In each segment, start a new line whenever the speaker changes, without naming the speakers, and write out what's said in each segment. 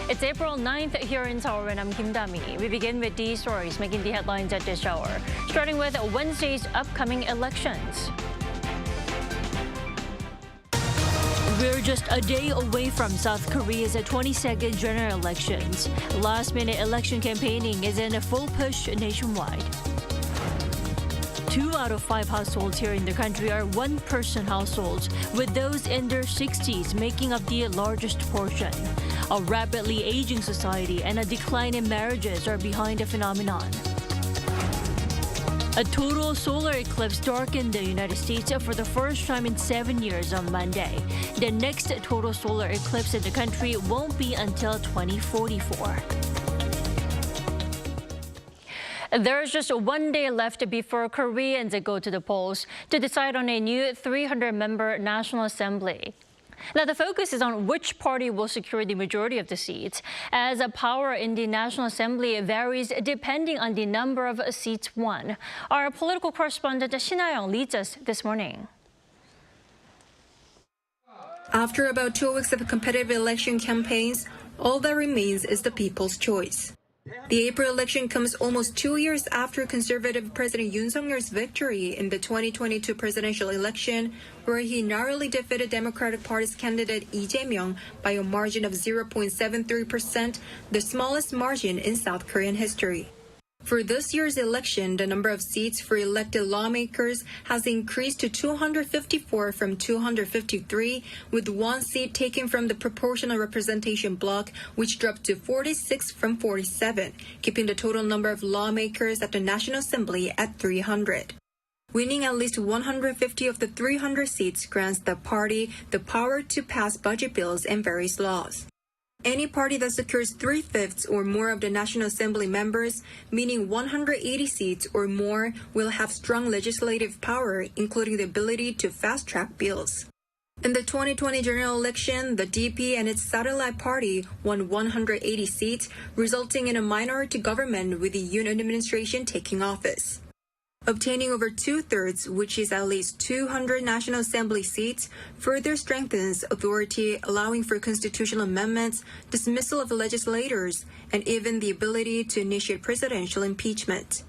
It's April 9th here in Seoul, and I'm Kim Dami. We begin with these stories making the headlines at this hour, starting with Wednesday's upcoming elections. We're just a day away from South Korea's 22nd general elections. Last-minute election campaigning is in a full push nationwide. 2 out of 5 households here in the country are one-person households, with those in their 60s making up the largest portion. A rapidly aging society and a decline in marriages are behind the phenomenon. A total solar eclipse darkened the United States for the first time in 7 years on Monday. The next total solar eclipse in the country won't be until 2044. There's just 1 day left before Koreans go to the polls to decide on a new 300-member National Assembly. Now, the focus is on which party will secure the majority of the seats, as power in the National Assembly varies depending on the number of seats won. Our political correspondent Arirang leads us this morning.
After about 2 weeks of competitive election campaigns, all that remains is the people's choice. The April election comes almost 2 years after conservative President Yoon Suk-yeol's victory in the 2022 presidential election, where he narrowly defeated Democratic Party's candidate Lee Jae-myung by a margin of 0.73%, the smallest margin in South Korean history. For this year's election, the number of seats for elected lawmakers has increased to 254 from 253, with 1 seat taken from the proportional representation bloc, which dropped to 46 from 47, keeping the total number of lawmakers at the National Assembly at 300. Winning at least 150 of the 300 seats grants the party the power to pass budget bills and various laws. Any party that secures 3/5 or more of the National Assembly members, meaning 180 seats or more, will have strong legislative power, including the ability to fast-track bills. In the 2020 general election, the DP and its satellite party won 180 seats, resulting in a minority government with the Yoon administration taking office. Obtaining over 2/3, which is at least 200 National Assembly seats, further strengthens authority, allowing for constitutional amendments, dismissal of legislators, and even the ability to initiate presidential impeachment.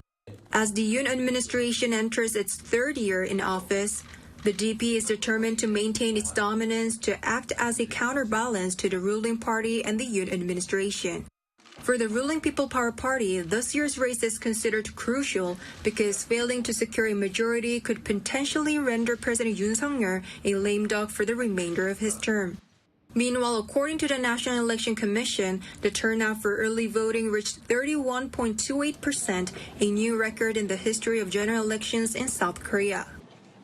As the Yoon administration enters its 3rd year in office, the DP is determined to maintain its dominance to act as a counterbalance to the ruling party and the Yoon administration. For the ruling People Power Party, this year's race is considered crucial because failing to secure a majority could potentially render President Yoon Suk-yeol a lame duck for the remainder of his term. Meanwhile, according to the National Election Commission, the turnout for early voting reached 31.28%, a new record in the history of general elections in South Korea.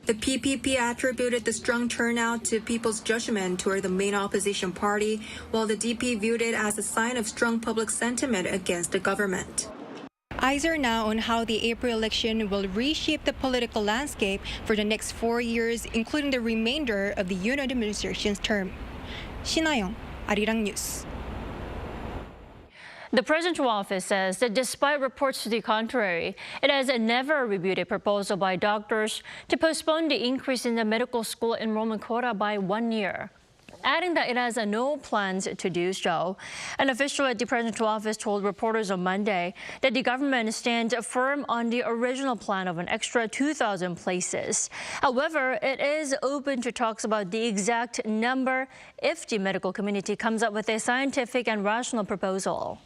The PPP attributed the strong turnout to people's judgment toward the main opposition party, while the DP viewed it as a sign of strong public sentiment against the government. Eyes are now on how the April election will reshape the political landscape for the next 4 years, including the remainder of the Yoon administration's term. 신하영, Arirang News.
The presidential office says that despite reports to the contrary, it has never reviewed a proposal by doctors to postpone the increase in the medical school enrollment quota by 1 year, adding that it has no plans to do so. An official at the presidential office told reporters on Monday that the government stands firm on the original plan of an extra 2,000 places. However, it is open to talks about the exact number if the medical community comes up with a scientific and rational proposal.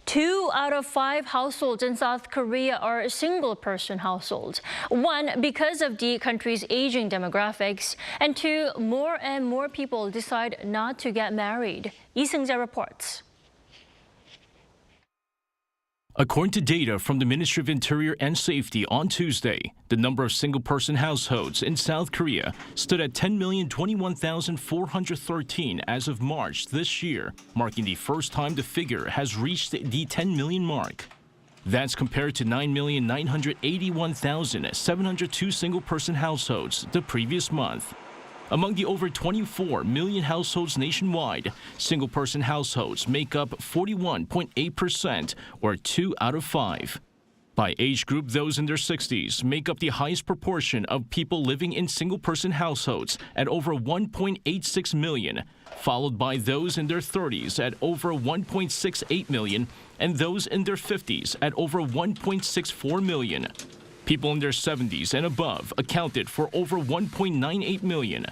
2 out of 5 households in South Korea are single-person households. 1, because of the country's aging demographics, and 2, more and more people decide not to get married. Lee Seung-jae reports.
According to data from the Ministry of Interior and Safety on Tuesday, the number of single-person households in South Korea stood at 10,021,413 as of March this year, marking the first time the figure has reached the 10 million mark. That's compared to 9,981,702 single-person households the previous month. Among the over 24 million households nationwide, single-person households make up 41.8%, or 2 out of 5. By age group, those in their 60s make up the highest proportion of people living in single-person households at over 1.86 million, followed by those in their 30s at over 1.68 million, and those in their 50s at over 1.64 million. People in their 70s and above accounted for over 1.98 million.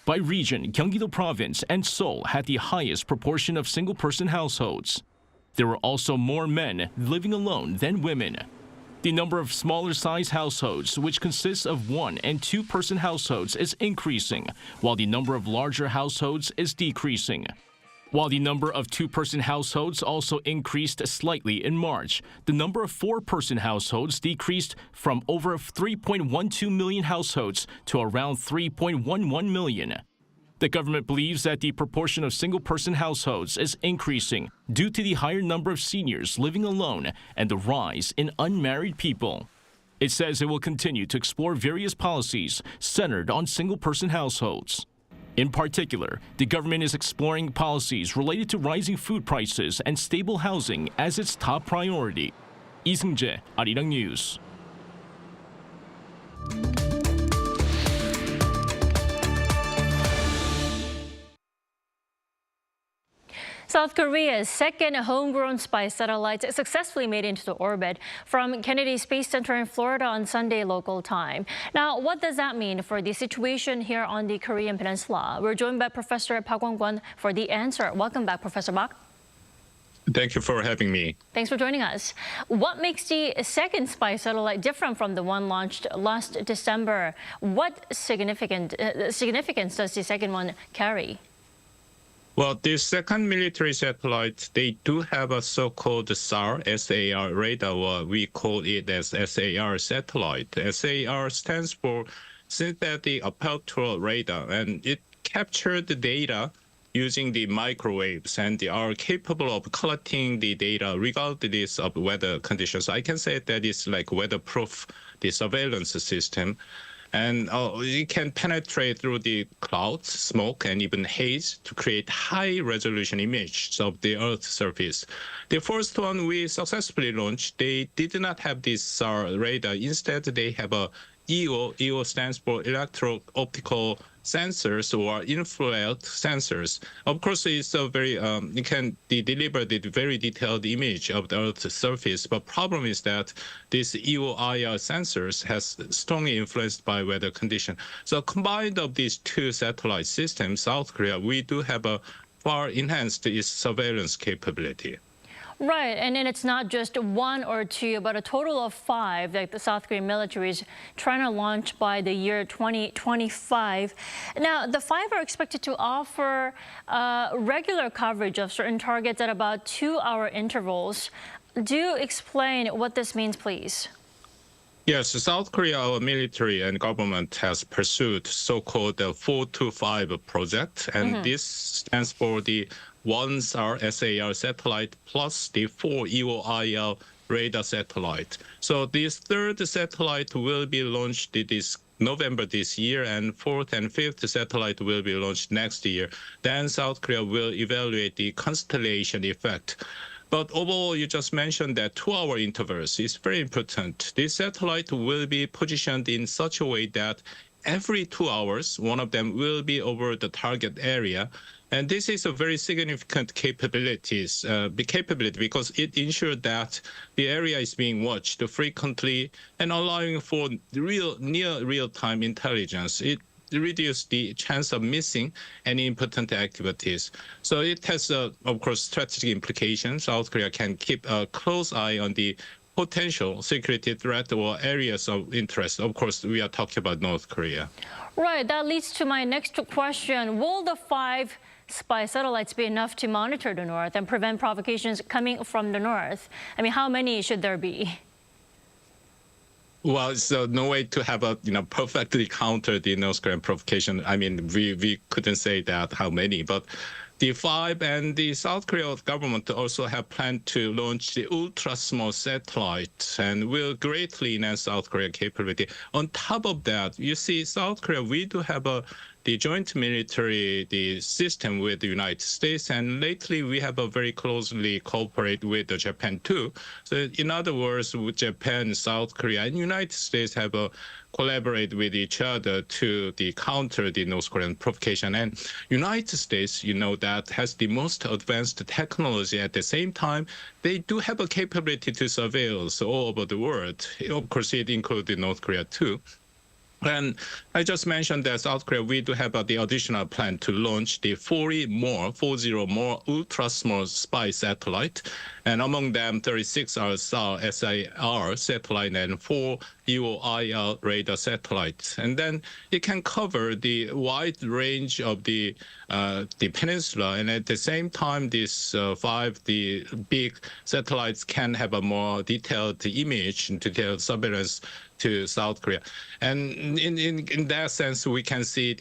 By region, Gyeonggi-do Province and Seoul had the highest proportion of single-person households. There were also more men living alone than women. The number of smaller-sized households, which consists of one- and two-person households, is increasing, while the number of larger households is decreasing. While the number of two-person households also increased slightly in March, the number of four-person households decreased from over 3.12 million households to around 3.11 million. The government believes that the proportion of single-person households is increasing due to the higher number of seniors living alone and the rise in unmarried people. It says it will continue to explore various policies centered on single-person households. In particular, the government is exploring policies related to rising food prices and stable housing as its top priority. Lee Seung-jae, Arirang News.
South Korea's second homegrown spy satellite successfully made it into the orbit from Kennedy Space Center in Florida on Sunday local time. Now, what does that mean for the situation here on the Korean Peninsula? We're joined by Professor Park Won-kwon for the answer. Welcome back, Professor Park.
Thank you for having me.
Thanks for joining us. What makes the second spy satellite different from the one launched last December? What significance does the second one carry?
Well, the second military satellite, they do have a so-called SAR, S-A-R radar, or we call it as SAR satellite. SAR stands for Synthetic Aperture Radar, and it captured the data using the microwaves, and they are capable of collecting the data regardless of weather conditions. I can say that it's like weatherproof, the surveillance system. And it can penetrate through the clouds, smoke, and even haze to create high-resolution images of the Earth's surface. The first one we successfully launched, they did not have this SAR radar. Instead, they have a EO. EO stands for electro-optical sensors or infrared sensors. Of course, it's a very it can deliver the very detailed image of the Earth's surface. But problem is that this EO-IR sensors has strongly influenced by weather condition. So combined of these two satellite systems, South Korea, we do have a far enhanced its surveillance capability.
Right, and then it's not just one or two, but a total of 5 that the South Korean military is trying to launch by the year 2025. Now, the 5 are expected to offer regular coverage of certain targets at about 2-hour intervals. Do explain what this means, please.
Yes, South Korea, our military and government has pursued so-called 4-5 project, and this stands for the 1 SAR satellite plus the 4 EO-IR radar satellite. So this third satellite will be launched this November this year, and 4th and 5th satellite will be launched next year. Then South Korea will evaluate the constellation effect. But overall, you just mentioned that 2-hour intervals is very important. This satellite will be positioned in such a way that every 2 hours, one of them will be over the target area. And this is a very significant capability because it ensures that the area is being watched frequently and allowing for near real-time intelligence. It reduces the chance of missing any important activities. So it has, of course, strategic implications. South Korea can keep a close eye on the potential security threat or areas of interest. Of course, we are talking about North Korea.
Right, that leads to my next question. Will the 5 spy satellites be enough to monitor the North and prevent provocations coming from the North? I mean, how many should there be?
Well, so no way to have a perfectly counter the North Korean provocation. I mean, we couldn't say that how many, but the 5 and the South Korea government also have planned to launch the ultra small satellite and will greatly enhance South Korea capability. On top of that, you see, South Korea, we do have the joint military system with the United States, and lately we have a very closely cooperate with Japan too. So in other words, with Japan, South Korea, and United States have a collaborate with each other to counter the North Korean provocation. And United States, that has the most advanced technology. At the same time, they do have a capability to surveil all over the world. Of course, it includes North Korea too. And I just mentioned that South Korea, we do have the additional plan to launch the 40 more ultra-small spy satellite. And among them, 36 are SIR satellite and 4 EOIR radar satellites. And then it can cover the wide range of the peninsula. And at the same time, these the big satellites can have a more detailed image and detailed surveillance to South Korea. And in that sense, we can see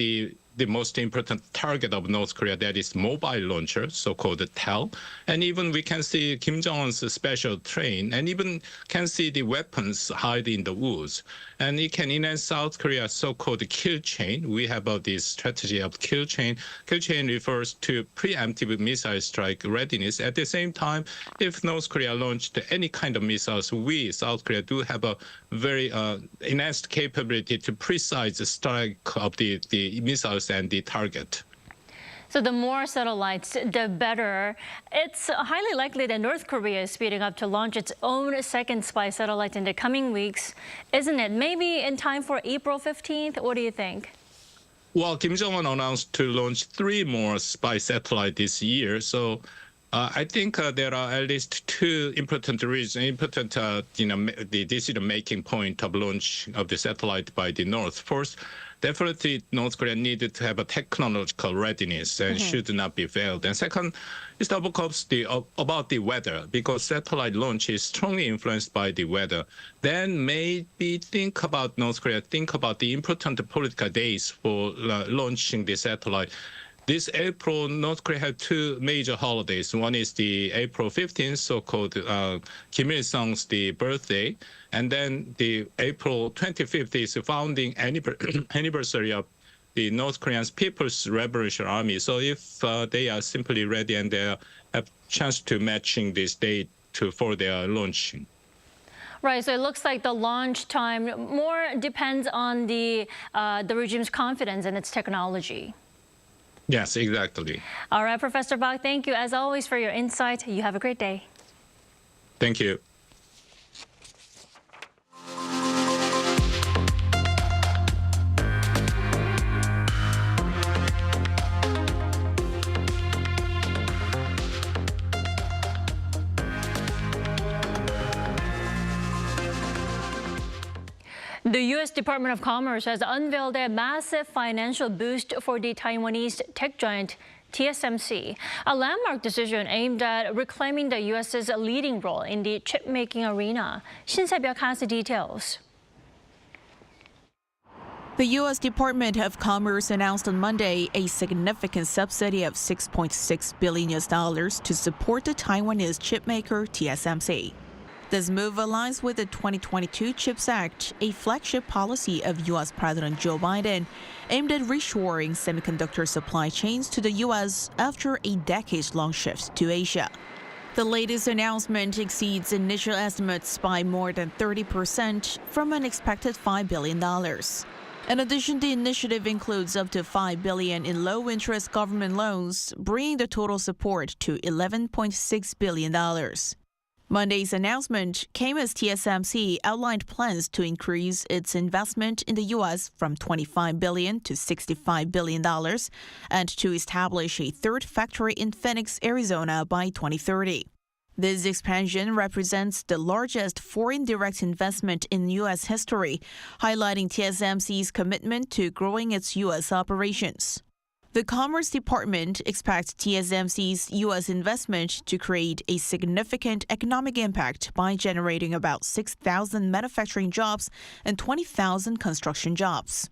the most important target of North Korea, that is mobile launcher, so-called TEL. And even we can see Kim Jong-un's special train, and even can see the weapons hide in the woods. And it can enhance South Korea's so-called kill chain. We have this strategy of kill chain. Kill chain refers to preemptive missile strike readiness. At the same time, if North Korea launched any kind of missiles, we, South Korea, do have a very enhanced capability to precise strike of the missiles and the target.
So the more satellites, the better. It's highly likely that North Korea is speeding up to launch its own second spy satellite in the coming weeks, isn't it? Maybe in time for April 15th? What do you think?
Well, Kim Jong-un announced to launch 3 more spy satellites this year. So I think there are at least 2 important reasons, the decision-making point of launch of the satellite by the North. First, definitely North Korea needed to have a technological readiness and should not be failed. And second, it's about the weather, because satellite launch is strongly influenced by the weather. Then maybe think about the important political days for launching the satellite. This April, North Korea had 2 major holidays. One is the April 15th, so-called Kim Il-sung's birthday. And then the April 25th is the founding anniversary of the North Korean People's Revolutionary Army. So if they are simply ready and they have chance to matching this date for their launching.
Right, so it looks like the launch time more depends on the regime's confidence in its technology.
Yes, exactly.
All right, Professor Bach, thank you as always for your insight. You have a great day.
Thank you.
The U.S. Department of Commerce has unveiled a massive financial boost for the Taiwanese tech giant TSMC, a landmark decision aimed at reclaiming the U.S.'s leading role in the chip-making arena. Shin Se-byuk has the details.
The U.S. Department of Commerce announced on Monday a significant subsidy of $6.6 billion to support the Taiwanese chipmaker TSMC. This move aligns with the 2022 CHIPS Act, a flagship policy of U.S. President Joe Biden, aimed at reshoring semiconductor supply chains to the U.S. after a decades-long shift to Asia. The latest announcement exceeds initial estimates by more than 30% from an expected $5 billion. In addition, the initiative includes up to $5 billion in low-interest government loans, bringing the total support to $11.6 billion. Monday's announcement came as TSMC outlined plans to increase its investment in the U.S. from $25 billion to $65 billion and to establish a 3rd factory in Phoenix, Arizona by 2030. This expansion represents the largest foreign direct investment in U.S. history, highlighting TSMC's commitment to growing its U.S. operations. The Commerce Department expects TSMC's U.S. investment to create a significant economic impact by generating about 6,000 manufacturing jobs and 20,000 construction jobs.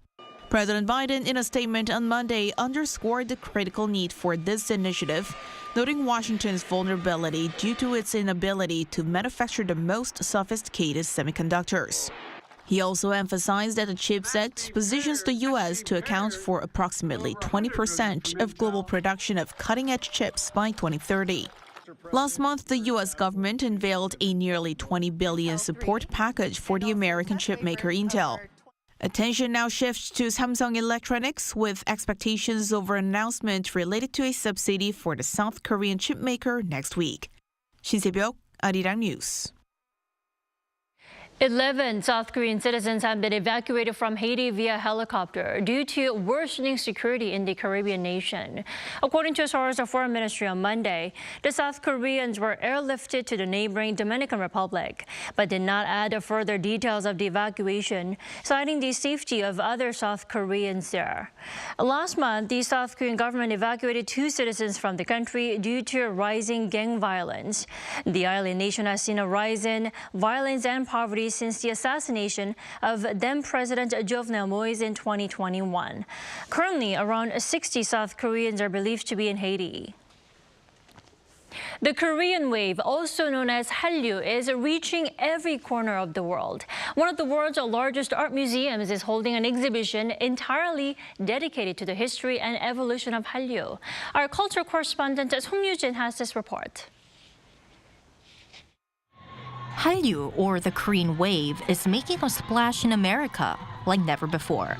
President Biden, in a statement on Monday, underscored the critical need for this initiative, noting Washington's vulnerability due to its inability to manufacture the most sophisticated semiconductors. He also emphasized that the CHIPS Act positions the U.S. to account for approximately 20% of global production of cutting-edge chips by 2030. Last month, the U.S. government unveiled a nearly $20 billion support package for the American chipmaker Intel. Attention now shifts to Samsung Electronics, with expectations over an announcement related to a subsidy for the South Korean chipmaker next week. 신세벽, Arirang News.
11 South Korean citizens have been evacuated from Haiti via helicopter due to worsening security in the Caribbean nation. According to a source of Foreign Ministry on Monday, the South Koreans were airlifted to the neighboring Dominican Republic, but did not add further details of the evacuation, citing the safety of other South Koreans there. Last month, the South Korean government evacuated 2 citizens from the country due to rising gang violence. The island nation has seen a rise in violence and poverty since the assassination of then-President Jovenel Moise in 2021. Currently, around 60 South Koreans are believed to be in Haiti. The Korean wave, also known as Hallyu, is reaching every corner of the world. One of the world's largest art museums is holding an exhibition entirely dedicated to the history and evolution of Hallyu. Our culture correspondent Song Yoo-jin has this report.
Hallyu, or the Korean wave, is making a splash in America like never before.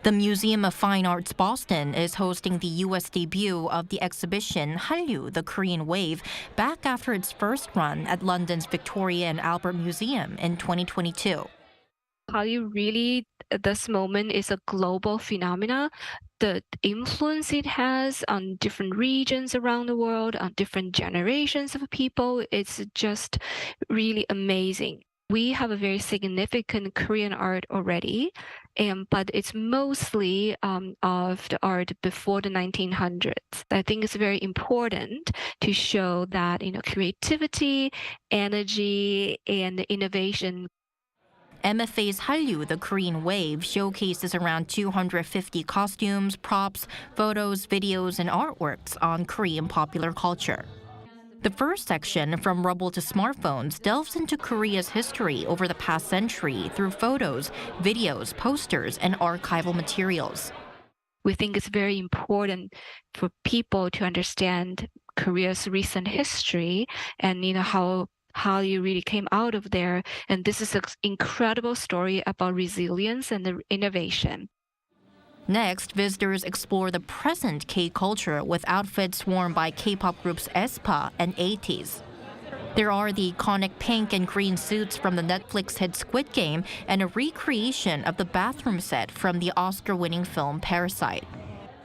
The Museum of Fine Arts Boston is hosting the U.S. debut of the exhibition Hallyu, the Korean wave, back after its first run at London's Victoria and Albert Museum in 2022.
Hallyu really, this moment, is a global phenomena. The influence it has on different regions around the world, on different generations of people, it's just really amazing. We have a very significant Korean art already, but it's mostly of the art before the 1900s. I think it's very important to show that, creativity, energy, and innovation.
MFA's Hallyu, the Korean wave, showcases around 250 costumes, props, photos, videos, and artworks on Korean popular culture. The first section, From Rubble to Smartphones, delves into Korea's history over the past century through photos, videos, posters, and archival materials.
We think it's very important for people to understand Korea's recent history and how Hallyu really came out of there. And this is an incredible story about resilience and innovation.
Next, visitors explore the present K-culture with outfits worn by K-pop groups aespa and 80s. There are the iconic pink and green suits from the Netflix hit Squid Game and a recreation of the bathroom set from the Oscar-winning film Parasite.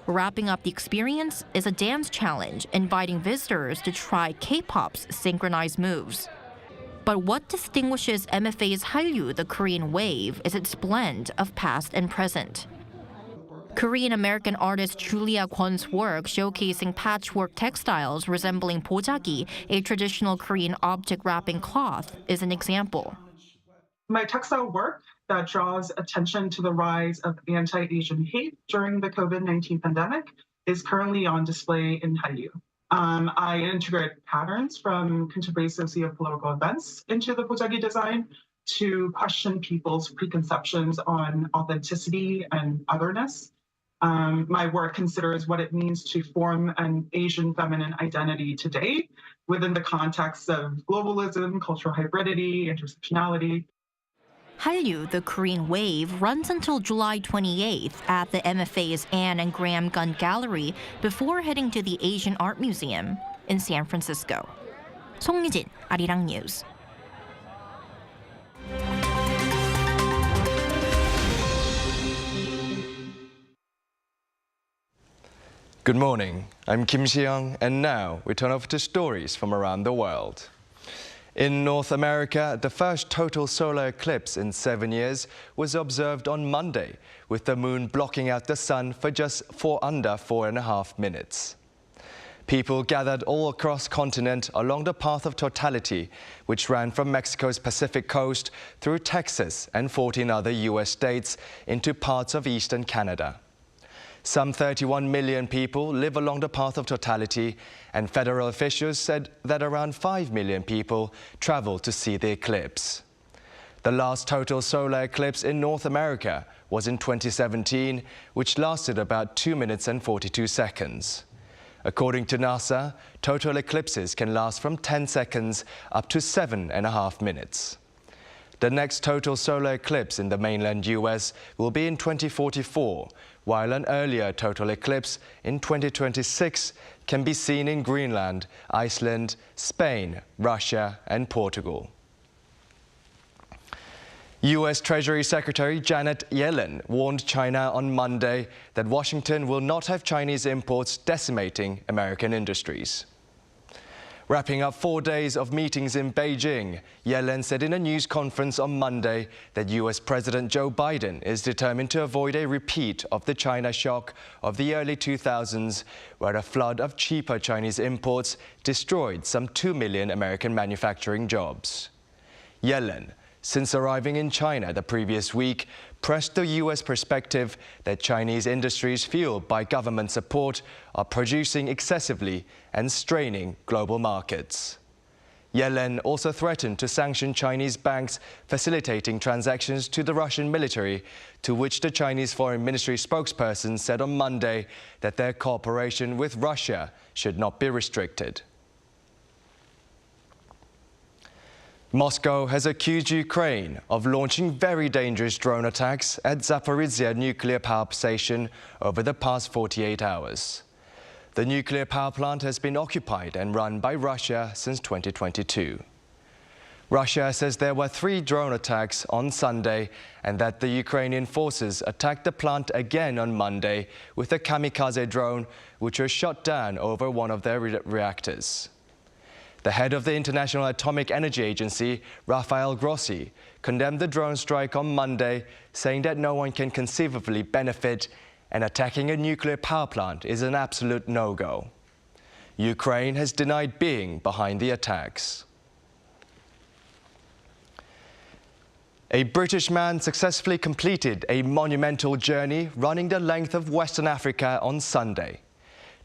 Wrapping up the experience is a dance challenge, inviting visitors to try K-pop's synchronized moves. But what distinguishes MFA's Hallyu, the Korean wave, is its blend of past and present. Korean-American artist Julia Kwon's work showcasing patchwork textiles resembling bojagi, a traditional Korean object wrapping cloth, is an example.
My textile work that draws attention to the rise of anti-Asian hate during the COVID-19 pandemic is currently on display in Hallyu. I integrate patterns from contemporary socio-political events into the bojagi design to question people's preconceptions on authenticity and otherness. My work considers what it means to form an Asian feminine identity today within the context of globalism, cultural hybridity, intersectionality.
Hallyu, the Korean wave, runs until July 28th at the MFA's Anne and Graham Gunn Gallery before heading to the Asian Art Museum in San Francisco. Song Yoo-jin, Arirang News.
Good morning, I'm Kim Si-young, and now we turn over to stories from around the world. In North America, the first total solar eclipse in 7 years was observed on Monday, with the moon blocking out the sun for just under 4.5 minutes. People gathered all across the continent along the path of totality, which ran from Mexico's Pacific coast through Texas and 14 other U.S. states into parts of eastern Canada. Some 31 million people live along the path of totality, and federal officials said that around 5 million people travel to see the eclipse. The last total solar eclipse in North America was in 2017, which lasted about 2 minutes and 42 seconds. According to NASA, total eclipses can last from 10 seconds up to 7.5 minutes. The next total solar eclipse in the mainland US will be in 2044, while an earlier total eclipse in 2026 can be seen in Greenland, Iceland, Spain, Russia and Portugal. U.S. Treasury Secretary Janet Yellen warned China on Monday that Washington will not have Chinese imports decimating American industries. Wrapping up 4 days of meetings in Beijing, Yellen said in a news conference on Monday that U.S. President Joe Biden is determined to avoid a repeat of the China shock of the early 2000s, where a flood of cheaper Chinese imports destroyed some 2 million American manufacturing jobs. Yellen, since arriving in China the previous week, pressed the U.S. perspective that Chinese industries fueled by government support are producing excessively and straining global markets. Yellen also threatened to sanction Chinese banks facilitating transactions to the Russian military, to which the Chinese Foreign Ministry spokesperson said on Monday that their cooperation with Russia should not be restricted. Moscow has accused Ukraine of launching very dangerous drone attacks at Zaporizhzhia nuclear power station over the past 48 hours. The nuclear power plant has been occupied and run by Russia since 2022. Russia says there were 3 drone attacks on Sunday and that the Ukrainian forces attacked the plant again on Monday with a kamikaze drone, which was shot down over one of their reactors. The head of the International Atomic Energy Agency, Rafael Grossi, condemned the drone strike on Monday, saying that no one can conceivably benefit and attacking a nuclear power plant is an absolute no-go. Ukraine has denied being behind the attacks. A British man successfully completed a monumental journey running the length of Western Africa on Sunday.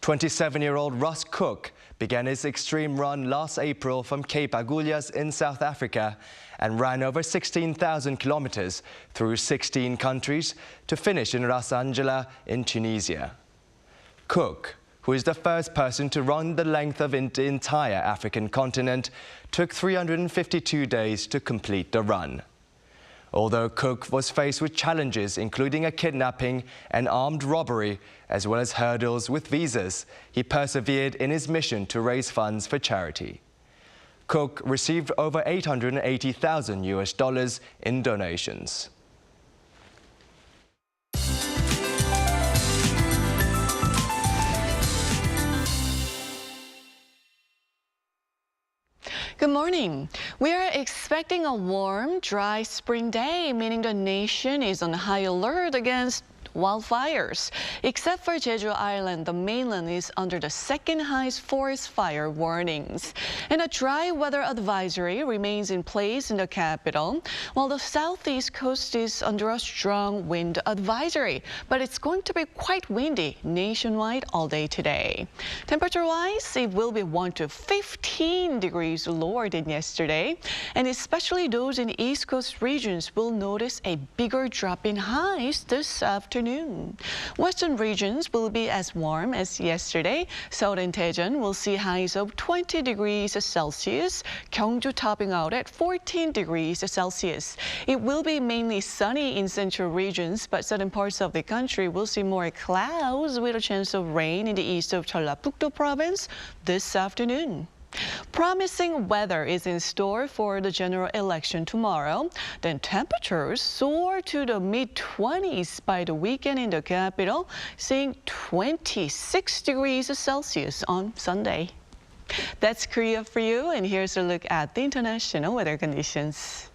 27-year-old Russ Cook began his extreme run last April from Cape Agulhas in South Africa and ran over 16,000 kilometers through 16 countries to finish in Ras Angela in Tunisia. Cook, who is the first person to run the length of the entire African continent, took 352 days to complete the run. Although Cook was faced with challenges including a kidnapping and armed robbery, as well as hurdles with visas, he persevered in his mission to raise funds for charity. Cook received over $880,000 in donations.
Good morning. We are expecting a warm, dry spring day, meaning the nation is on high alert against wildfires. Except for Jeju Island, the mainland is under the second highest forest fire warnings. And a dry weather advisory remains in place in the capital, while the southeast coast is under a strong wind advisory. But it's going to be quite windy nationwide all day today. Temperature-wise, it will be 1 to 15 degrees lower than yesterday. And especially those in East Coast regions will notice a bigger drop in highs this afternoon. Western regions will be as warm as yesterday. Southern Daejeon will see highs of 20 degrees Celsius. Gyeongju topping out at 14 degrees Celsius. It will be mainly sunny in central regions, but certain parts of the country will see more clouds with a chance of rain in the east of Jeollabuk-do province this afternoon. Promising weather is in store for the general election tomorrow. Then temperatures soar to the mid-20s by the weekend in the capital, seeing 26 degrees Celsius on Sunday. That's Korea for you, and here's a look at the international weather conditions.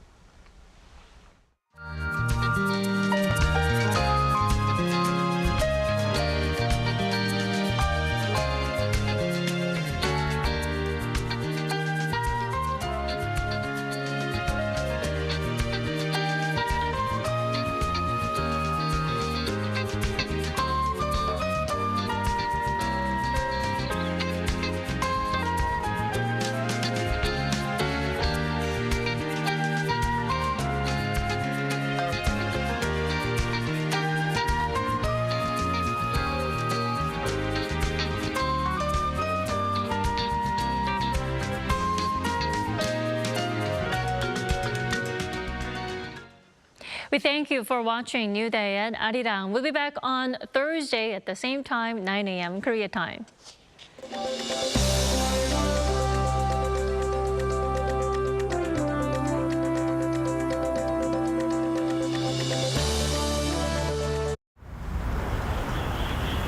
We thank you for watching New Day at Arirang. We'll be back on Thursday at the same time, 9 a.m. Korea time.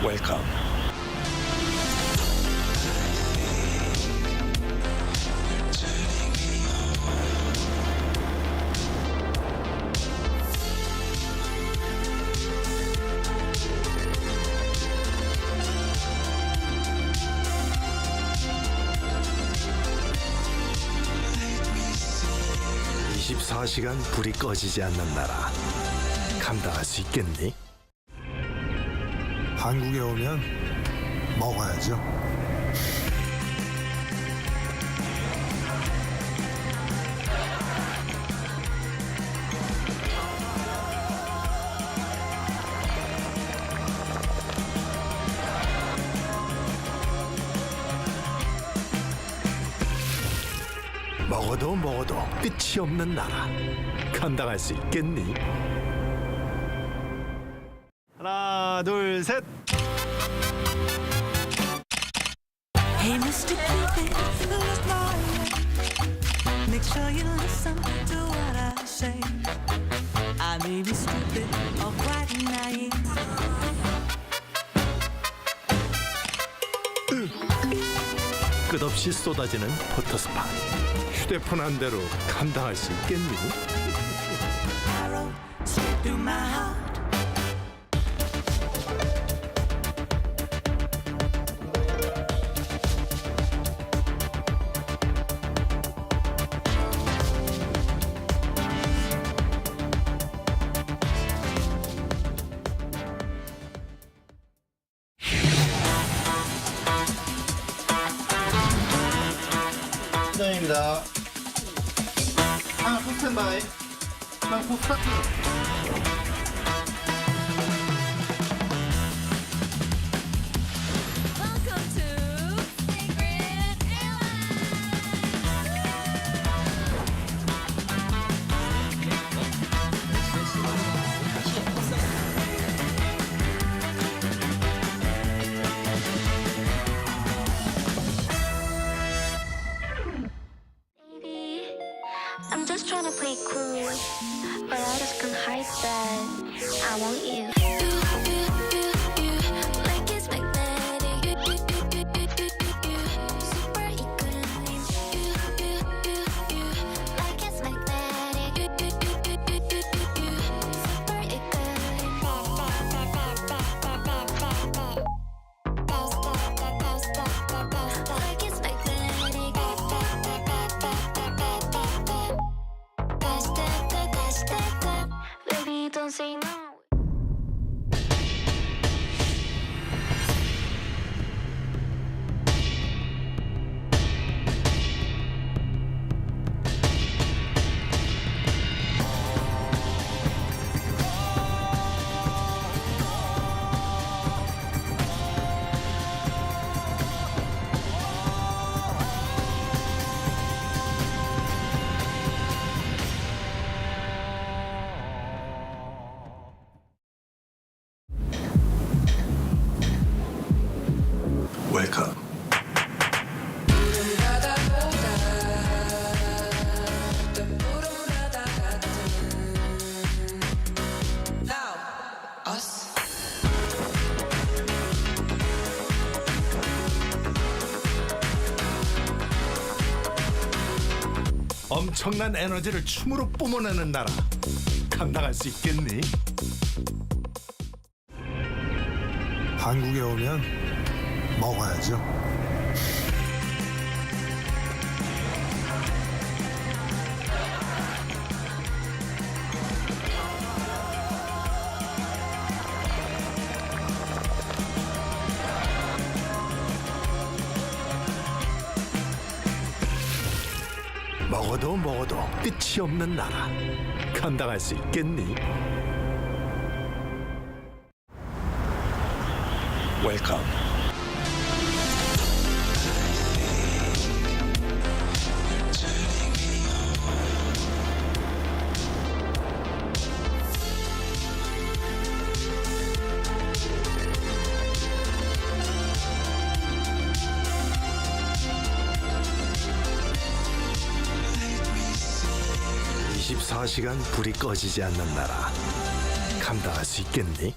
Welcome. (24시간) 불이 꺼지지 않는 나라 감당할 수 있겠니?
한국에 오면 먹어야죠.
먹어도 끝이 없는 나라 감당할 수 있겠니? 하나 둘 셋.
Hey, Mr. Cupid, look my way. Make sure you listen to what I say. I may be stupid or quite naive.
끝없이 쏟아지는 포토스팟. 휴대폰 한 대로 감당할 수 있겠니?
Arrow straight through my heart.
입니다. 한국 스탠바이. 한국 스타트.
I'm just trying to play cool, but I just can't hide that I want you. Like it's magnetic. Super economic. Like it's magnetic. Super economic. Like it's magnetic. Baby, don't say no.
Welcome. 엄청난 에너지를 춤으로 뿜어내는 나라 감당할 수 있겠니?
한국에 오면 먹어야죠.
먹어도 끝이 없는 나라 감당할 수 있겠니? 웰컴. 24시간 불이 꺼지지 않는 나라. 감당할 수 있겠니?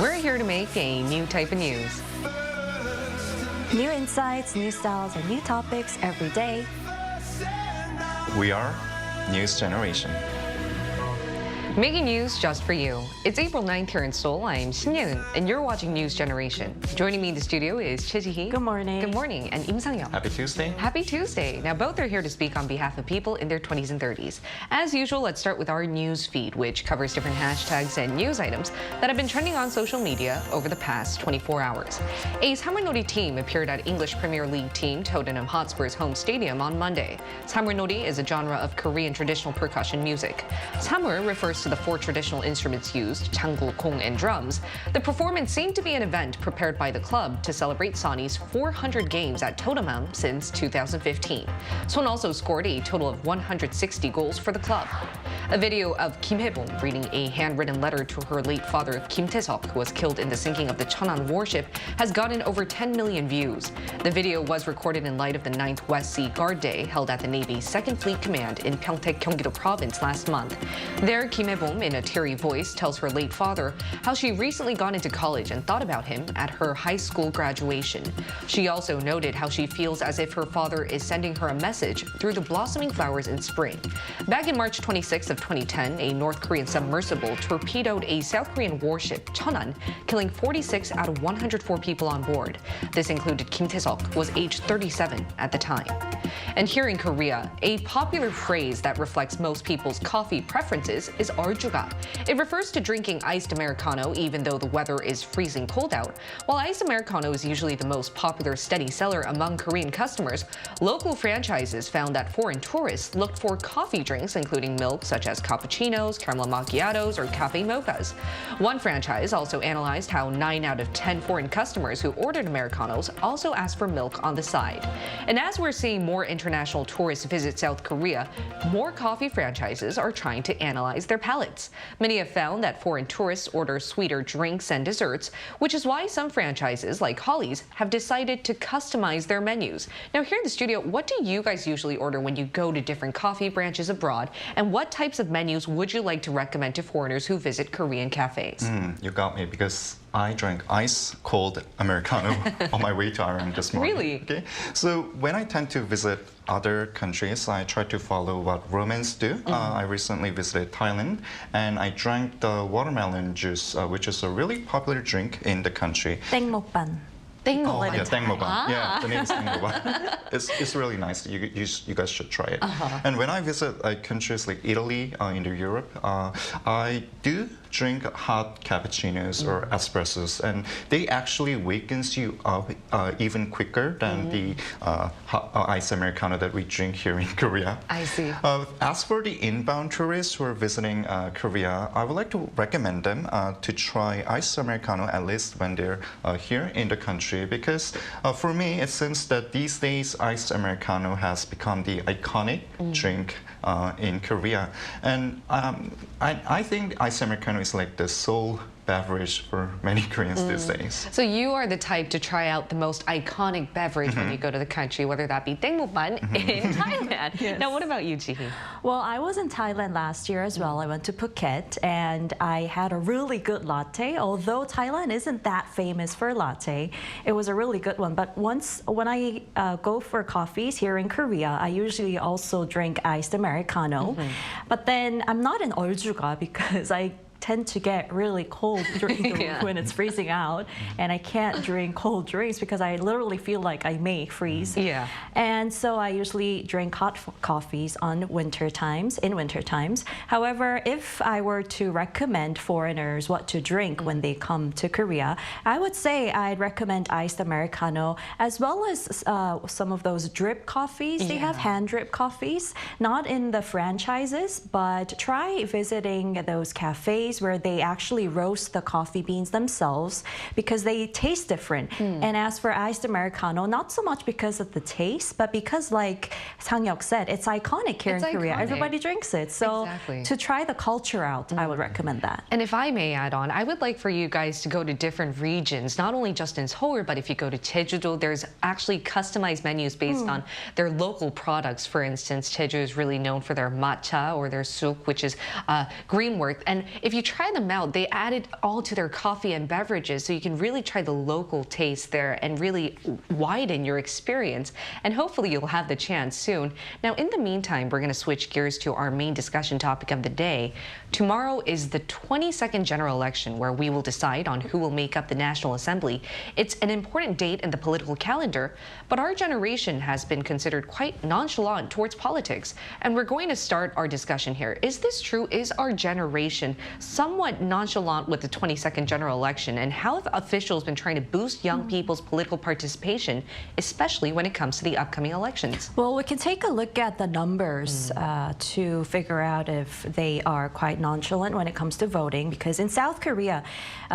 We're here to make a new type of news.
New insights, new styles, and new topics every day.
We are News Generation.
Making news just for you. It's April 9th here in Seoul. I'm Shin Yeun, and you're watching News Generation. Joining me in the studio is Choi Ji-hee.
Good morning.
Good morning. And Im Sang-yeong.
Happy Tuesday.
Happy Tuesday. Now, both are here to speak on behalf of people in their 20s and 30s. As usual, let's start with our news feed, which covers different hashtags and news items that have been trending on social media over the past 24 hours. A Samulnori team appeared at English Premier League team Tottenham Hotspur's home stadium on Monday. Samulnori is a genre of Korean traditional percussion music. Samul refers to the four traditional instruments used, changgul, kong, and drums. The performance seemed to be an event prepared by the club to celebrate Sonny's 400 games at Tottenham since 2015. Son also scored a total of 160 goals for the club. A video of Kim Hae-bom reading a handwritten letter to her late father, Kim Tae-seok, who was killed in the sinking of the Cheonan warship, has gotten over 10 million views. The video was recorded in light of the 9th West Sea Guard Day held at the Navy's 2nd Fleet Command in Pyeongtaek, Gyeonggi-do Province last month. There, Kim Hae-bom, in a teary voice, tells her late father how she recently got into college and thought about him at her high school graduation. She also noted how she feels as if her father is sending her a message through the blossoming flowers in spring. Back in March 26th of 2010, a North Korean submersible torpedoed a South Korean warship, Cheonan, killing 46 out of 104 people on board. This included Kim Tae-seok, who was aged 37 at the time. And here in Korea, a popular phrase that reflects most people's coffee preferences is 얼주가. It refers to drinking iced Americano even though the weather is freezing cold out. While iced Americano is usually the most popular steady seller among Korean customers, local franchises found that foreign tourists looked for coffee drinks including milk such as cappuccinos, caramel macchiatos, or cafe mochas. One franchise also analyzed how 9 out of 10 foreign customers who ordered Americanos also asked for milk on the side. And as we're seeing more international tourists visit South Korea, more coffee franchises are trying to analyze their palates. Many have found that foreign tourists order sweeter drinks and desserts, which is why some franchises like Hallyu's have decided to customize their menus. Now here in the studio, what do you guys usually order when you go to different coffee branches abroad? And what types of menus would you like to recommend to foreigners who visit Korean cafes?
You got me because I drank ice cold Americano on my way to Arirang this morning.
Really?
Okay. So when I tend to visit other countries, I try to follow what Romans do. I recently visited Thailand and I drank the watermelon juice, which is a really popular drink in the country.
땡목반.
Oh, yeah, 땡먹방. Yeah, the name is 땡먹방. It's really nice. You guys should try it. And when I visit countries like Italy, in Europe, I do drink hot cappuccinos or espressos, and they actually wakens you up even quicker than the hot, ice Americano that we drink here in Korea.
I see.
As for the inbound tourists who are visiting Korea, I would like to recommend them to try ice Americano at least when they're here in the country, because for me it seems that these days iced Americano has become the iconic drink in Korea, and I think iced Americano is like the soul beverage for many Koreans these days.
So you are the type to try out the most iconic beverage when you go to the country, whether that be 땡목반 in Thailand.
Yes.
Now, what about you, Ji-hee?
Well, I was in Thailand last year as well. I went to Phuket and I had a really good latte. Although Thailand isn't that famous for latte, it was a really good one. But when I go for coffees here in Korea, I usually also drink iced Americano. But then I'm not an 얼주가 because I tend to get really cold when it's freezing out, and I can't drink cold drinks because I literally feel like I may freeze.
Yeah.
And so I usually drink hot coffees in winter times. However, if I were to recommend foreigners what to drink when they come to Korea, I would say I'd recommend iced Americano as well as some of those drip coffees. They have hand drip coffees, not in the franchises, but try visiting those cafes cafes where they actually roast the coffee beans themselves because they taste different. And as for iced Americano, not so much because of the taste, but because, like Sang-hyuk said, it's iconic here in Korea. Everybody drinks it. So to try the culture out, I would recommend that.
And if I may add on, I would like for you guys to go to different regions, not only just in Seoul, but if you go to Jeju-do, there's actually customized menus based on their local products. For instance, Jeju is really known for their matcha or their suk, which is green work. And if you try them out, they add it all to their coffee and beverages, so you can really try the local taste there and really widen your experience. And hopefully you'll have the chance soon. Now, in the meantime, we're going to switch gears to our main discussion topic of the day. Tomorrow is the 22nd general election, where we will decide on who will make up the National Assembly. It's an important date in the political calendar, but our generation has been considered quite nonchalant towards politics. And we're going to start our discussion here. Is this true? Is our generation somewhat nonchalant with the 22nd general election? And how have officials been trying to boost young people's political participation, especially when it comes to the upcoming elections?
Well, we can take a look at the numbers to figure out if they are quite nonchalant when it comes to voting, because in South Korea,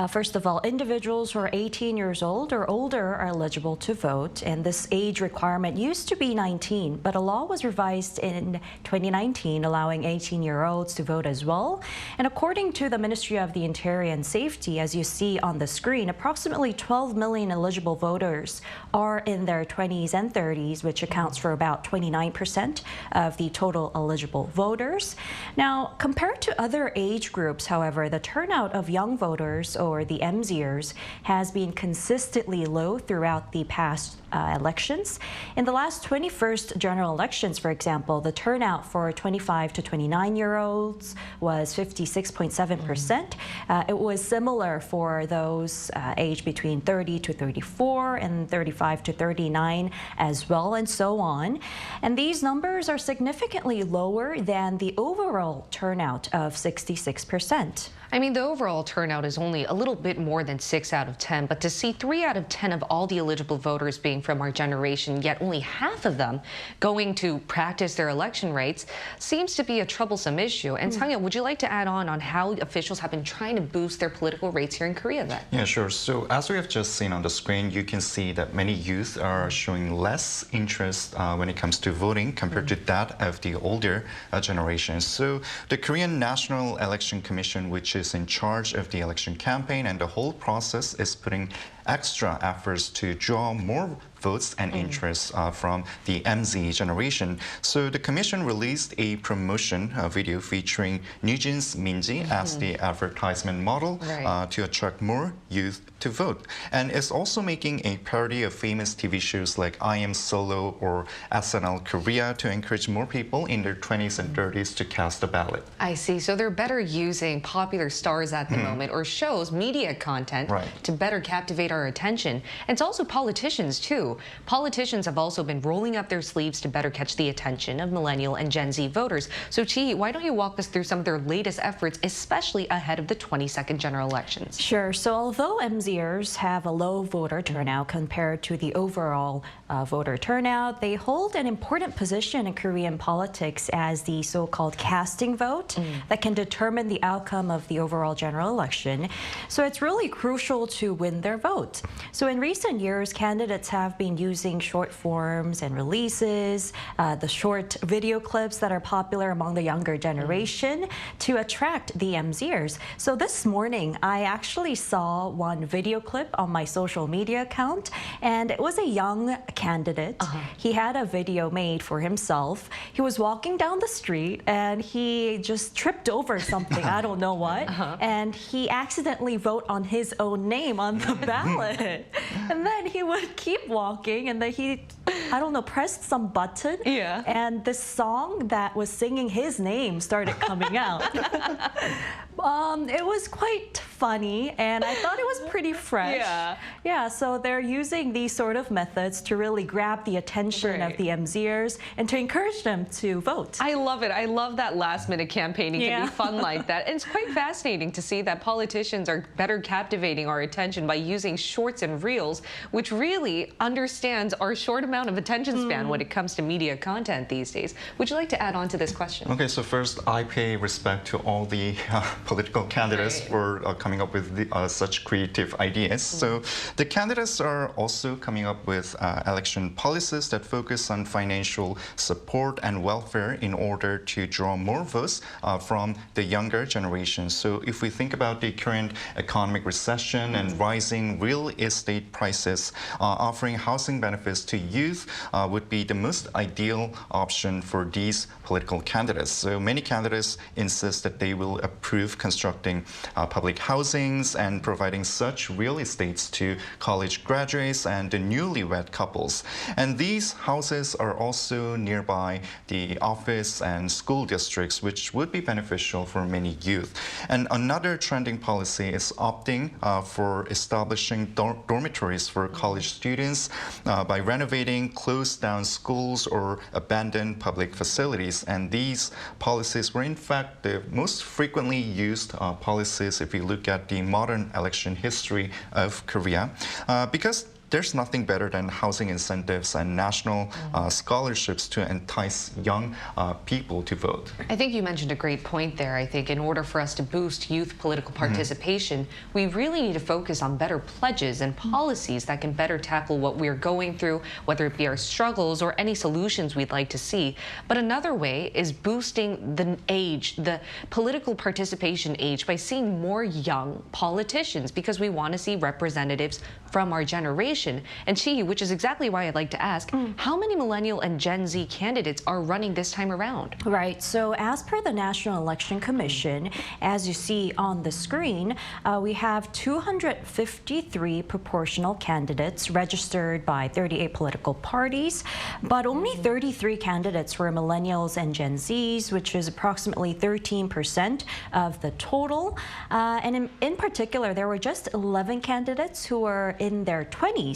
first of all, individuals who are 18 years old or older are eligible to vote, and this age requirement used to be 19, but a law was revised in 2019 allowing 18-year-olds to vote as well. And according to the Ministry of the Interior and Safety, as you see on the screen, approximately 12 million eligible voters are in their 20s and 30s, which accounts for about 29% of the total eligible voters. Now, compared to other age groups, however, the turnout of young voters, or the MZers, has been consistently low throughout the past elections. In the last 21st general elections, for example, the turnout for 25 to 29-year-olds was 56.7%. It was similar for those aged between 30 to 34 and 35 to 39 as well, and so on. And these numbers are significantly lower than the overall turnout of 66%.
I mean, the overall turnout is only a little bit more than 6 out of 10, but to see 3 out of 10 of all the eligible voters being from our generation, yet only half of them going to practice their election rights, seems to be a troublesome issue. And Sang-hyuk, would you like to add on how officials have been trying to boost their political rates here in Korea then?
Yeah, sure. So as we have just seen on the screen, you can see that many youth are showing less interest when it comes to voting compared to that of the older generation. So the Korean National Election Commission, which is in charge of the election campaign and the whole process, is putting extra efforts to draw more votes and interest from the MZ generation. So the commission released a promotion video featuring Nugent's Minji as the advertisement model to attract more youth to vote. And it's also making a parody of famous TV shows like I Am Solo or SNL Korea to encourage more people in their 20s and 30s to cast a ballot.
I see. So they're better using popular stars at the moment, or shows, media content, to better captivate our attention. And it's also politicians too. Politicians have also been rolling up their sleeves to better catch the attention of millennial and Gen Z voters. So Chi, why don't you walk us through some of their latest efforts, especially ahead of the 22nd general elections?
Sure. So although MZers have a low voter turnout compared to the overall voter turnout, they hold an important position in Korean politics as the so-called casting vote that can determine the outcome of the overall general election. So it's really crucial to win their vote. So in recent years, candidates have been using short forms and releases, the short video clips that are popular among the younger generation to attract the MZers. So this morning, I actually saw one video clip on my social media account, and it was a young candidate. He had a video made for himself. He was walking down the street and he just tripped over something, I don't know what, and he accidentally wrote on his own name on the ballot. And then he would keep walking, and then he, I don't know, pressed some button, and this song that was singing his name started coming out. It was quite funny, and I thought it was pretty fresh. Yeah, so they're using these sort of methods to really grab the attention of the MZers and to encourage them to vote.
I love it. I love that last-minute campaigning can be fun like that. And it's quite fascinating to see that politicians are better captivating our attention by using shorts and reels, which really understands our short amount of attention span when it comes to media content these days. Would you like to add on to this question?
Okay, so first, I pay respect to all the political candidates for coming up with such creative ideas. So the candidates are also coming up with election policies that focus on financial support and welfare in order to draw more votes from the younger generation. So if we think about the current economic recession and rising real estate prices, offering housing benefits to youth would be the most ideal option for these political candidates. So many candidates insist that they will approve constructing public housings and providing such real estates to college graduates and the newlywed couples. And these houses are also nearby the office and school districts, which would be beneficial for many youth. And another trending policy is opting for establishing dormitories for college students by renovating closed down schools or abandoned public facilities. And these policies were in fact the most frequently used policies if you look at the modern election history of Korea, because there's nothing better than housing incentives and national scholarships to entice young people to vote.
I think you mentioned a great point there. I think in order for us to boost youth political participation, we really need to focus on better pledges and policies that can better tackle what we're going through, whether it be our struggles or any solutions we'd like to see. But another way is boosting the age, the political participation age, by seeing more young politicians, because we want to see representatives from our generation. And Chi, which is exactly why I'd like to ask, how many millennial and Gen Z candidates are running this time around?
Right. So as per the National Election Commission, as you see on the screen, we have 253 proportional candidates registered by 38 political parties, but only 33 candidates were millennials and Gen Zs, which is approximately 13% of the total. And in particular, there were just 11 candidates who were in their 20s.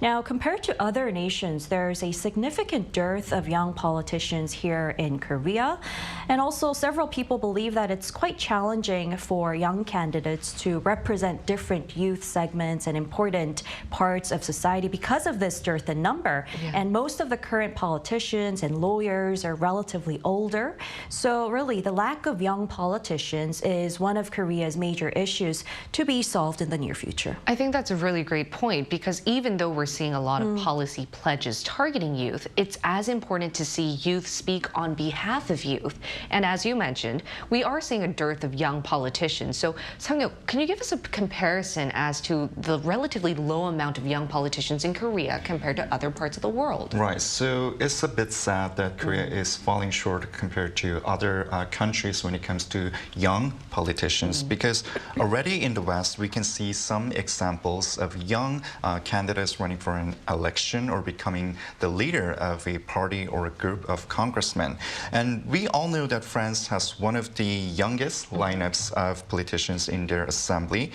Now, compared to other nations, there's a significant dearth of young politicians here in Korea. And also, several people believe that it's quite challenging for young candidates to represent different youth segments and important parts of society because of this dearth in number. And most of the current politicians and lawyers are relatively older. So really, the lack of young politicians is one of Korea's major issues to be solved in the near future.
I think that's a really great point, because even though we're seeing a lot of policy pledges targeting youth, it's as important to see youth speak on behalf of youth. And as you mentioned, we are seeing a dearth of young politicians. So, Sang-Hyuk, can you give us a comparison as to the relatively low amount of young politicians in Korea compared to other parts of the world?
Right. So it's a bit sad that Korea is falling short compared to other countries when it comes to young politicians, because already in the West, we can see some examples of young candidates running for an election or becoming the leader of a party or a group of congressmen. And we all know that France has one of the youngest lineups of politicians in their assembly.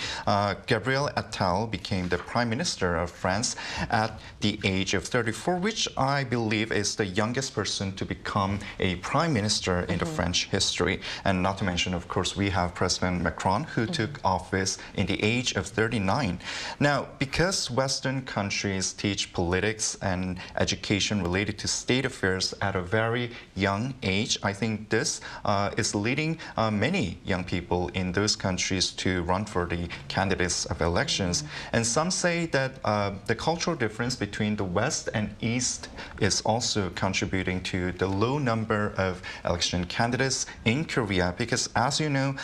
Gabriel Attal became the Prime Minister of France at the age of 34, which I believe is the youngest person to become a Prime Minister in the French history. And not to mention, of course, we have President Macron, who took office in the age of 39. Now, because Western countries teach politics and education related to state affairs at a very young age, I think this is leading many young people in those countries to run for the candidates of elections. And some say that the cultural difference between the West and East is also contributing to the low number of election candidates in Korea, because as you know,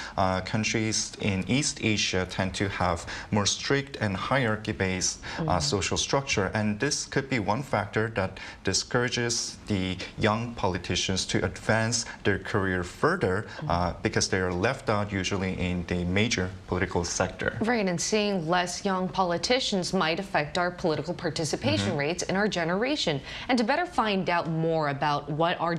countries in East Asia tend to have more strict and hierarchy-based social structure, and this could be one factor that discourages the young politicians to advance their career further because they are left out usually in the major political sector.
Right, and seeing less young politicians might affect our political participation rates in our generation. And to better find out more about what our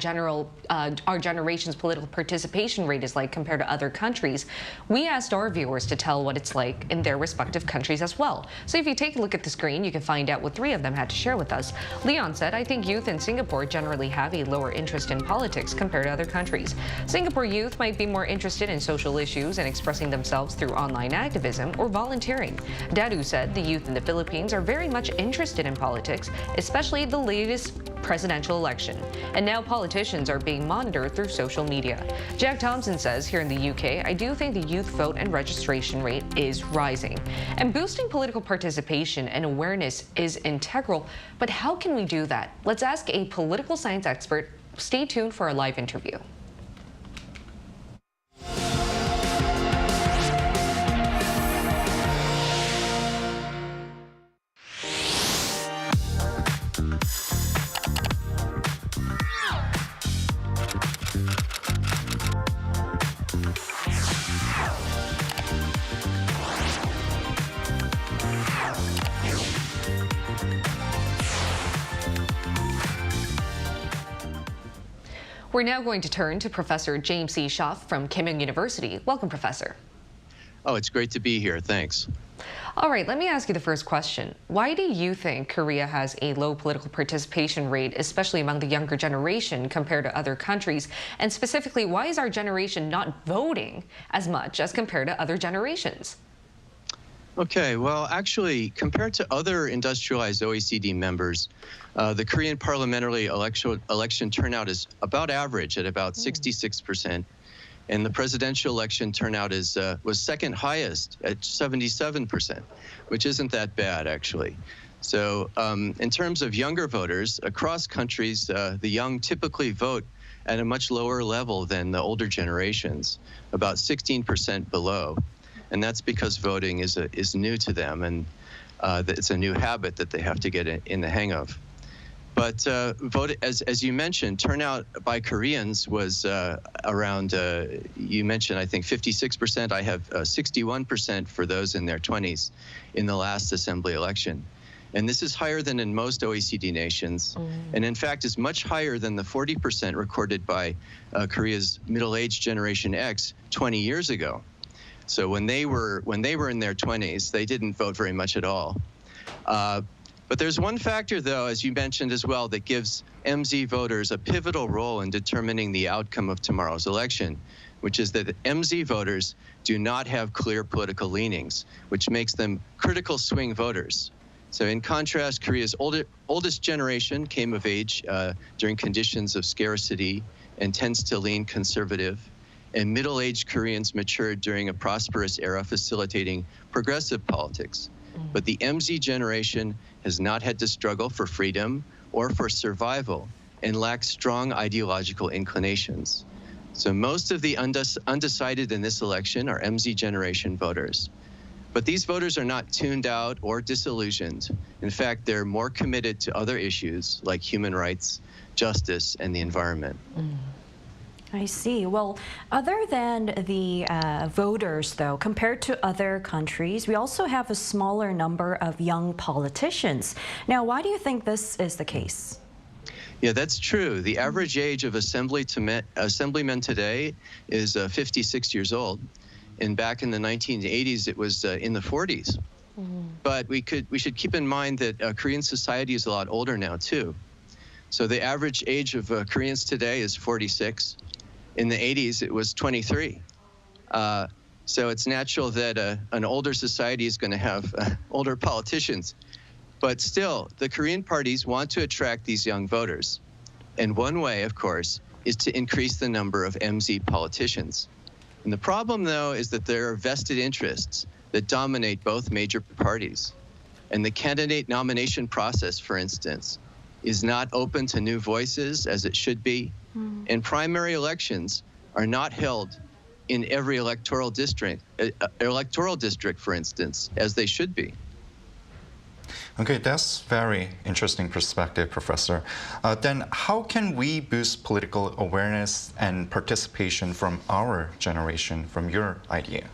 generation's political participation rate is like compared to other countries, we asked our viewers to tell what it's like in their respective countries as well. So if you take a look at the screen, screen, you can find out what 3 of them had to share with us. Leon said, I think youth in Singapore generally have a lower interest in politics compared to other countries. Singapore youth might be more interested in social issues and expressing themselves through online activism or volunteering. Dadu said the youth in the Philippines are very much interested in politics, especially the latest presidential election. And now politicians are being monitored through social media. Jack Thompson says here in the UK, I do think the youth vote and registration rate is rising. And boosting political participation and awareness is integral. But how can we do that? Let's ask a political science expert. Stay tuned for a live interview. We're now going to turn to Professor James C. Schaaf from Keimyung University. Welcome, Professor.
Oh, it's great to be here. Thanks.
All right, let me ask you the first question. Why do you think Korea has a low political participation rate, especially among the younger generation, compared to other countries? And specifically, why is our generation not voting as much as compared to other generations?
Okay, well, actually, compared to other industrialized OECD members, the Korean parliamentary election turnout is about average at about 66%. And the presidential election turnout was second highest at 77%, which isn't that bad, actually. So in terms of younger voters, across countries, the young typically vote at a much lower level than the older generations, about 16% below. And that's because voting is new to them, and it's a new habit that they have to get in the hang of. But vote, as you mentioned, turnout by Koreans was around, you mentioned, I think, 56%. I have 61% for those in their 20s in the last assembly election. And this is higher than in most OECD nations, and in fact is much higher than the 40% recorded by Korea's middle-aged Generation X 20 years ago. So when they were in their 20s, they didn't vote very much at all. But there's one factor, though, as you mentioned as well, that gives MZ voters a pivotal role in determining the outcome of tomorrow's election, which is that MZ voters do not have clear political leanings, which makes them critical swing voters. So in contrast, Korea's oldest generation came of age during conditions of scarcity and tends to lean conservative. And middle-aged Koreans matured during a prosperous era facilitating progressive politics. But the MZ generation has not had to struggle for freedom or for survival and lacks strong ideological inclinations. So most of the undecided in this election are MZ generation voters. But these voters are not tuned out or disillusioned. In fact, they're more committed to other issues like human rights, justice, and the environment.
I see. Well, other than the voters, though, compared to other countries, we also have a smaller number of young politicians. Now, why do you think this is the case?
Yeah, that's true. The average age of assemblymen today is 56 years old. And back in the 1980s, it was in the 40s. But we should keep in mind that Korean society is a lot older now, too. So the average age of Koreans today is 46. In the 80s, it was 23. So it's natural that an older society is going to have older politicians. But still, the Korean parties want to attract these young voters. And one way, of course, is to increase the number of MZ politicians. And the problem, though, is that there are vested interests that dominate both major parties. And the candidate nomination process, for instance, is not open to new voices as it should be. And primary elections are not held in every electoral district, for instance, as they should be.
Okay, that's very interesting perspective, Professor. Then how can we boost political awareness and participation from our generation, from your idea?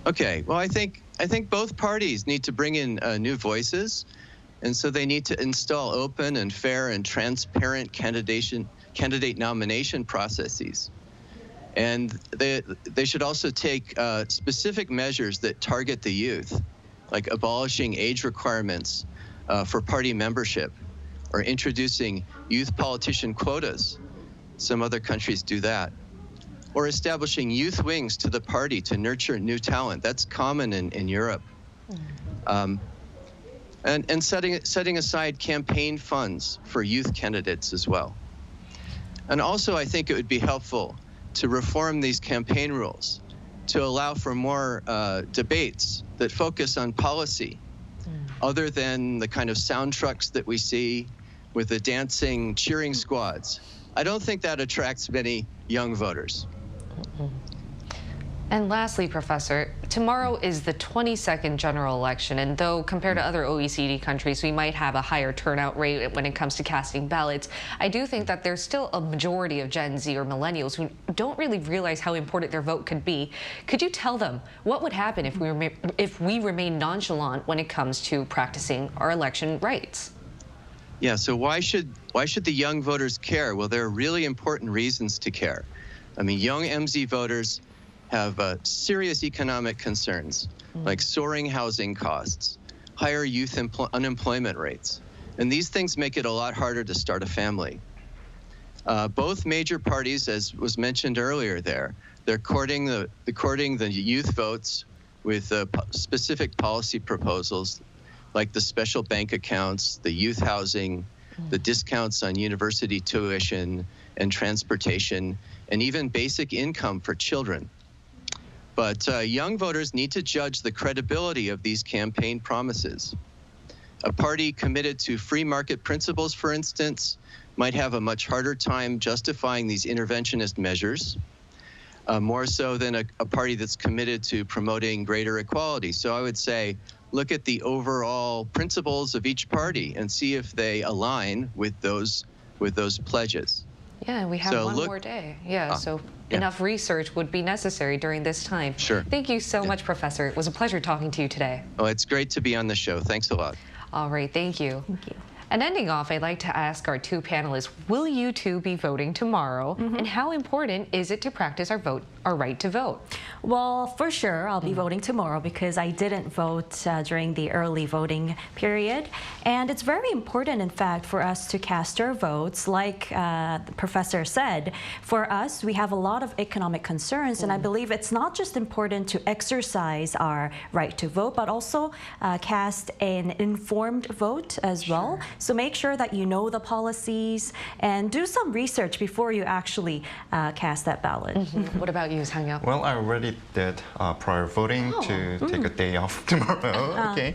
Okay, well, I think both parties need to bring in new voices, and so they need to install open and fair and transparent candidate nomination processes. And they should also take specific measures that target the youth. like abolishing age requirements for party membership or introducing youth politician quotas. Some other countries do that. Or establishing youth wings to the party to nurture new talent. That's common in Europe. And setting aside campaign funds for youth candidates as well. And also, I think it would be helpful to reform these campaign rules to allow for more debates that focus on policy, other than the kind of sound trucks that we see with the dancing, cheering squads. I don't think that attracts many young voters.
And lastly, Professor, tomorrow is the 22nd general election, and though compared to other OECD countries, we might have a higher turnout rate when it comes to casting ballots, I do think that there's still a majority of Gen Z or millennials who don't really realize how important their vote could be. Could you tell them what would happen if we remain nonchalant when it comes to practicing our election rights?
Yeah, so why should the young voters care? Well, there are really important reasons to care. I mean, young MZ voters have serious economic concerns, like soaring housing costs, higher youth unemployment rates. And these things make it a lot harder to start a family. Both major parties, as was mentioned earlier they're courting the youth votes with specific policy proposals, like the special bank accounts, the youth housing, the discounts on university tuition and transportation, and even basic income for children. But young voters need to judge the credibility of these campaign promises. A party committed to free market principles, for instance, might have a much harder time justifying these interventionist measures, more so than a party that's committed to promoting greater equality. So I would say, look at the overall principles of each party and see if they align with those pledges.
Yeah, we have one more day. Yeah, so enough research would be necessary during this time.
Sure.
Thank you so much, Professor. It was a pleasure talking to you today.
Oh, it's great to be on the show. Thanks a lot.
All right, thank you.
Thank you.
And ending off, I'd like to ask our two panelists, will you two be voting tomorrow? And how important is it to practice our right to vote?
Well, for sure, I'll be voting tomorrow because I didn't vote during the early voting period. And it's very important, in fact, for us to cast our votes. Like the professor said, for us, we have a lot of economic concerns. And I believe it's not just important to exercise our right to vote, but also cast an informed vote as well. So make sure that you know the policies and do some research before you actually cast that ballot.
What about you, Sang-yeop?
Well, I already did prior voting to take a day off tomorrow. Okay.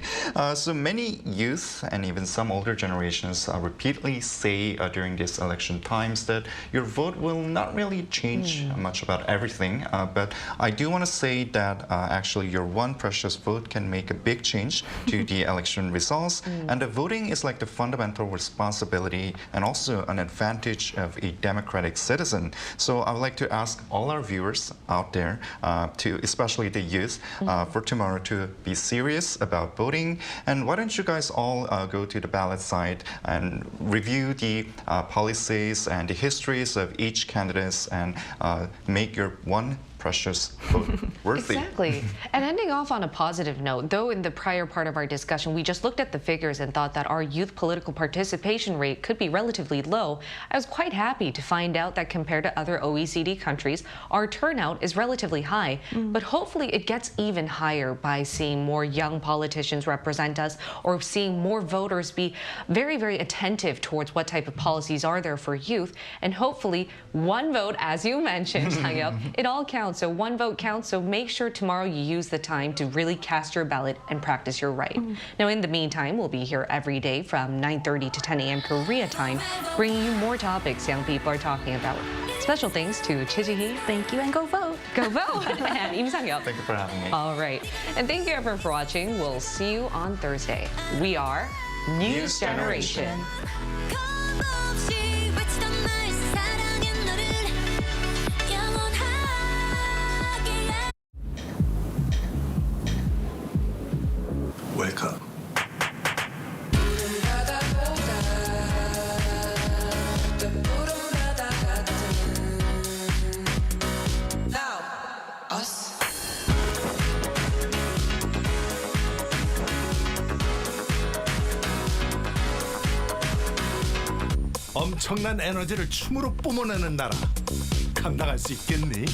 So many youth and even some older generations repeatedly say during these election times that your vote will not really change much about everything. But I do want to say that actually your one precious vote can make a big change to the election results. And the voting is like the fundamental responsibility and also an advantage of a democratic citizen. So I would like to ask all our viewers out there, especially the youth, for tomorrow to be serious about voting. And why don't you guys all go to the ballot site and review the policies and the histories of each candidate and make your one precious vote worthy.
Exactly. And ending off on a positive note, though in the prior part of our discussion, we just looked at the figures and thought that our youth political participation rate could be relatively low, I was quite happy to find out that compared to other OECD countries, our turnout is relatively high. But hopefully it gets even higher by seeing more young politicians represent us or seeing more voters be very, very attentive towards what type of policies are there for youth. And hopefully one vote, as you mentioned, Sang-yeop, it all counts. So one vote counts, so make sure tomorrow you use the time to really cast your ballot and practice your right. Now, in the meantime, we'll be here every day from 9:30 to 10 a.m. Korea time, bringing you more topics young people are talking about. Special thanks to Chi-ji-hee.
Thank you, and go vote.
Go vote. And Im Sang-yeop.
Thank you for having me.
All right. And thank you everyone for watching. We'll see you on Thursday. We are News Generation.
Welcome. 엄청난 에너지를 춤으로 뿜어내는 나라. 감당할 수 있겠니?